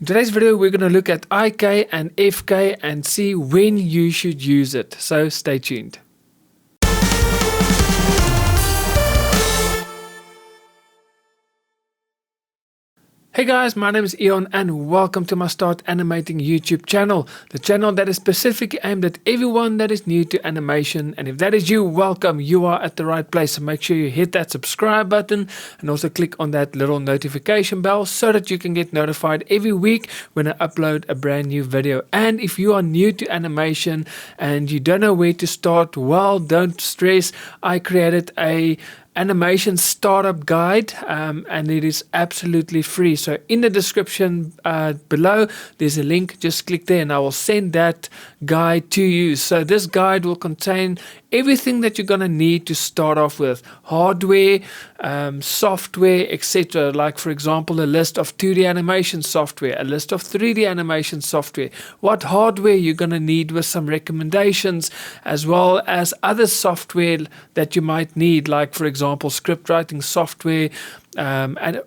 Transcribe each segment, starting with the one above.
In today's video, we're going to look at IK and FK and see when you should use it. So stay tuned. Hey guys, my name is Eon and welcome to my Start Animating YouTube channel. The channel that is specifically aimed at everyone that is new to animation. And if that is you, welcome. You are at the right place. So make sure you hit that subscribe button and also click on that little notification bell so that you can get notified every week when I upload a brand new video. And if you are new to animation and you don't know where to start, well, don't stress. I created a animation startup guide and it is absolutely free. So in the description below there's a link. Just click there and I will send that guide to you. So this guide will contain everything that you're going to need to start off with: hardware, software, etc. Like for example, a list of 2D animation software, a list of 3D animation software, what hardware you're going to need with some recommendations, as well as other software that you might need, like for example script writing software, and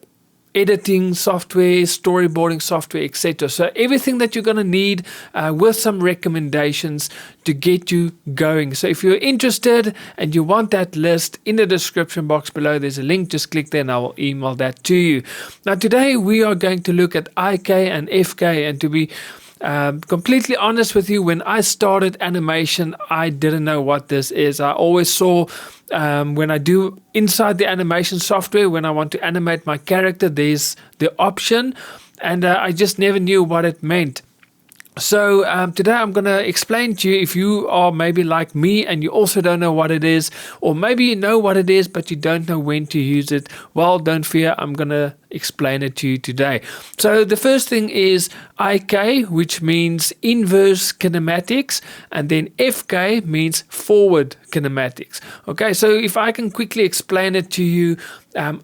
editing software, storyboarding software, etc. So everything that you're going to need with some recommendations to get you going. So if you're interested and you want that list, in the description box below there's a link. Just click there and I will email that to you. Now today we are going to look at IK and FK, and to be completely honest with you, when I started animation I didn't know what this is. I always saw when I do inside the animation software, when I want to animate my character, there's the option, and I just never knew what it meant. So today I'm going to explain to you, if you are maybe like me and you also don't know what it is, or maybe you know what it is but you don't know when to use it. Well, don't fear, I'm going to explain it to you today. So the first thing is IK, which means inverse kinematics, and then FK means forward kinematics. Okay, so if I can quickly explain it to you,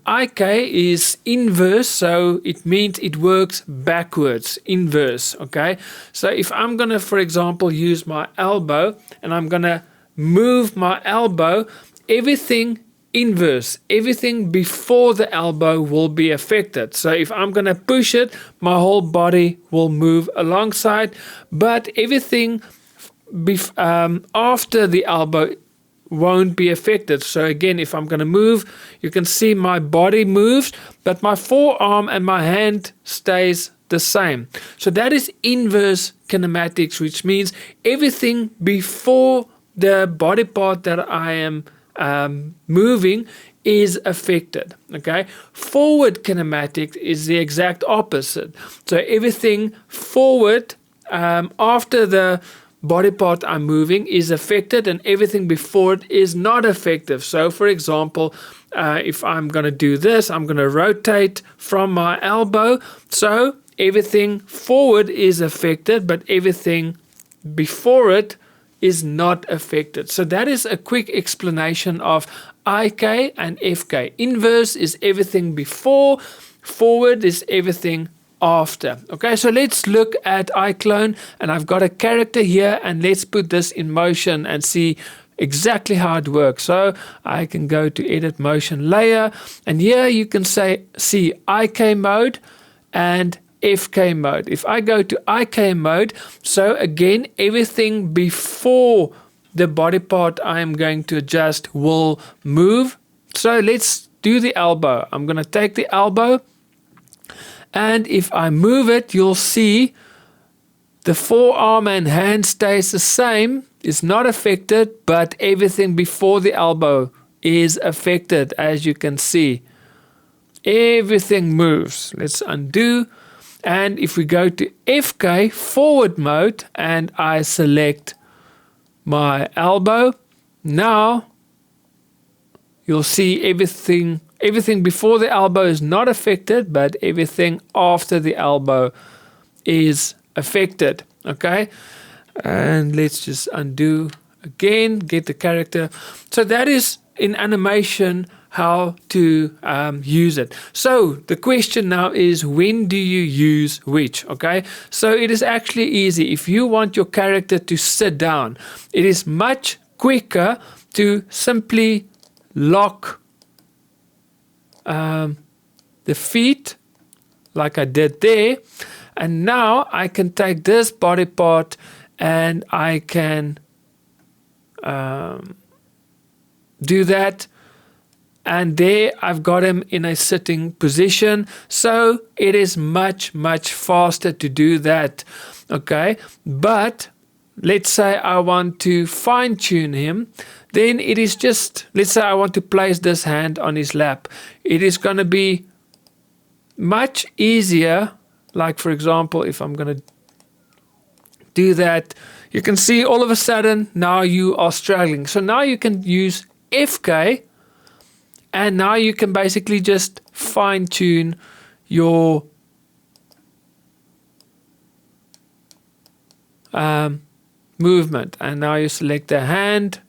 IK is inverse, so it means it works backwards, inverse. Okay, so if I'm gonna, for example, use my elbow and I'm gonna move my elbow, everything inverse, everything before the elbow will be affected. So if I'm going to push it, my whole body will move alongside, but everything after the elbow won't be affected. So again, if I'm going to move, you can see my body moves, but my forearm and my hand stays the same. So that is inverse kinematics, which means everything before the body part that I am moving is affected. Okay, forward kinematics is the exact opposite. So everything forward after the body part I'm moving is affected, and everything before it is not effective. So for example, if I'm going to do this, I'm going to rotate from my elbow, so everything forward is affected, but everything before it is not affected. So that is a quick explanation of IK and FK. Inverse is everything before, forward is everything after. Okay, so let's look at iClone, and I've got a character here, and let's put this in motion and see exactly how it works. So I can go to edit motion layer, and here you can see IK mode and FK mode. If I go to IK mode, so again everything before the body part I am going to adjust will move. So let's do the elbow. I'm going to take the elbow, and if I move it, you'll see the forearm and hand stays the same, it's not affected, but everything before the elbow is affected. As you can see, everything moves. Let's undo. And if we go to FK forward mode and I select my elbow, now you'll see everything before the elbow is not affected, but everything after the elbow is affected. Okay, and let's just undo again, get the character. So that is in animation how to use it. So the question now is, when do you use which? Okay, so it is actually easy. If you want your character to sit down, it is much quicker to simply lock the feet like I did there, And now I can take this body part and I can do that. And there I've got him in a sitting position. So it is much, much faster to do that. Okay. But let's say I want to fine tune him. Then it is just, let's say I want to place this hand on his lap. It is going to be much easier. Like, for example, if I'm going to do that, you can see all of a sudden now you are struggling. So now you can use FK. And now you can basically just fine tune your movement. And now you select the hand.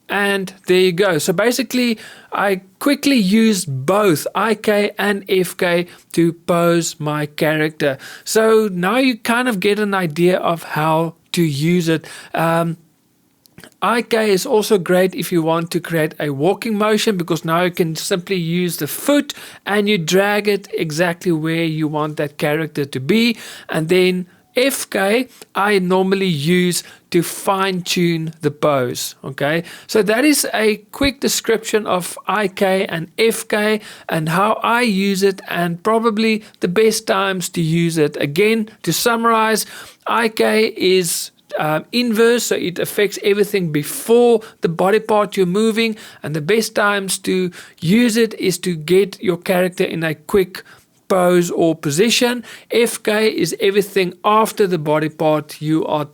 And there you go. So basically, I quickly used both IK and FK to pose my character. So now you kind of get an idea of how to use it. IK is also great if you want to create a walking motion, because now you can simply use the foot and you drag it exactly where you want that character to be. And then FK I normally use to fine tune the pose. Okay, so that is a quick description of IK and FK and how I use it, and probably the best times to use it. Again, to summarize, IK is inverse, so it affects everything before the body part you're moving, and the best times to use it is to get your character in a quick pose or position. FK is everything after the body part you are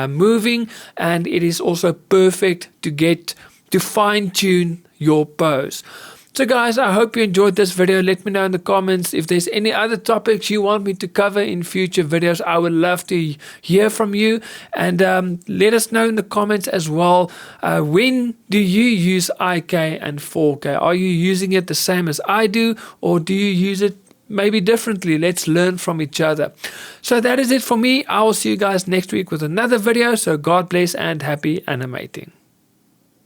moving, and it is also perfect to get to fine tune your pose. So guys, I hope you enjoyed this video. Let me know in the comments if there's any other topics you want me to cover in future videos. I would love to hear from you, and let us know in the comments as well. When do you use IK and 4K? Are you using it the same as I do, or do you use it maybe differently? Let's learn from each other. So that is it for me. I will see you guys next week with another video. So God bless and happy animating.